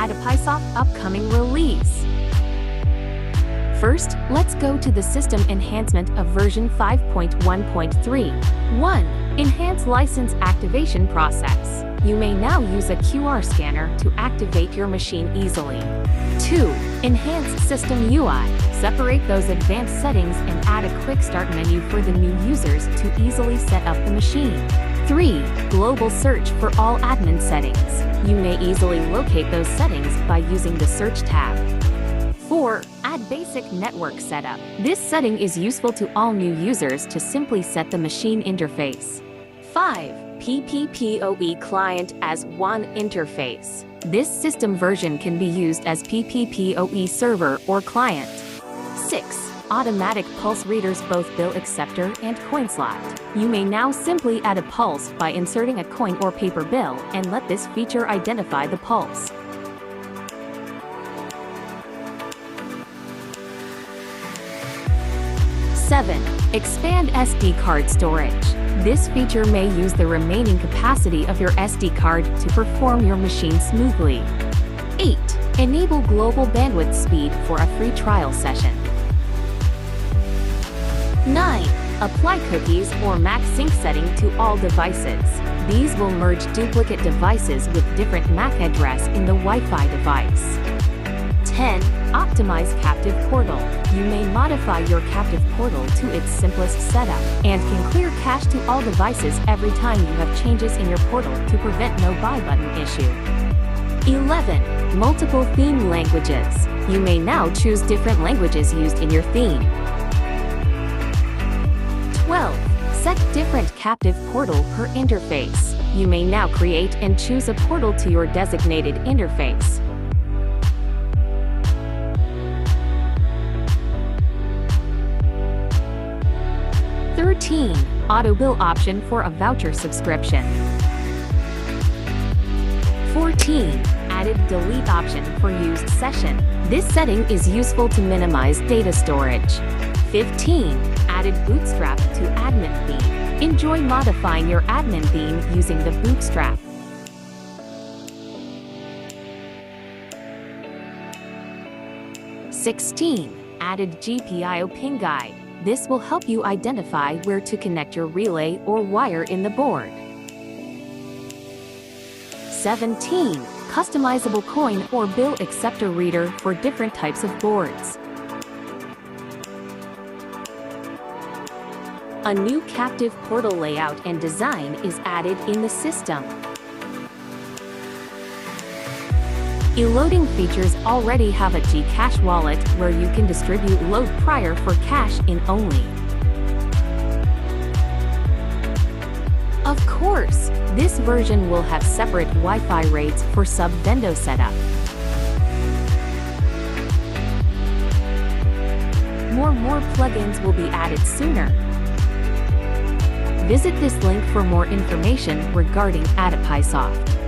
AdoPiSoft upcoming release. First, let's go to the system enhancement of version 5.1.3. 1. Enhance license activation process. You may now use a QR scanner to activate your machine easily. 2. Enhance system UI. Separate those advanced settings and add a quick start menu for the new users to easily set up the machine. 3. Global search for all admin settings. You may easily locate those settings by using the Search tab. 4. Add basic network setup. This setting is useful to all new users to simply set the machine interface. 5. PPPOE Client as one interface. This system version can be used as PPPOE server or client. 6. Automatic pulse readers, both bill acceptor and coinslot. You may now simply add a pulse by inserting a coin or paper bill and let this feature identify the pulse. 7. Expand SD card storage. This feature may use the remaining capacity of your SD card to perform your machine smoothly. 8. Enable global bandwidth speed for a free trial session. 9. Apply cookies or MAC sync setting to all devices. These will merge duplicate devices with different MAC address in the Wi-Fi device. 10. Optimize captive portal. You may modify your captive portal to its simplest setup and can clear cache to all devices every time you have changes in your portal to prevent no buy button issue. 11. Multiple theme languages. You may now choose different languages used in your theme. 12. Set different captive portal per interface. You may now create and choose a portal to your designated interface. 13. Auto bill option for a voucher subscription. 14. Added delete option for used session. This setting is useful to minimize data storage. 15. Added bootstrap to admin theme. Enjoy modifying your admin theme using the bootstrap. 16. Added GPIO pin guide. This will help you identify where to connect your relay or wire in the board. 17. Customizable coin or bill acceptor reader for different types of boards. A new captive portal layout and design is added in the system. E-loading features already have a Gcash Wallet where you can distribute load prior for cash in only. Of course, this version will have separate Wi-Fi rates for sub-vendo setup. More plugins will be added sooner. Visit this link for more information regarding AdoPiSoft.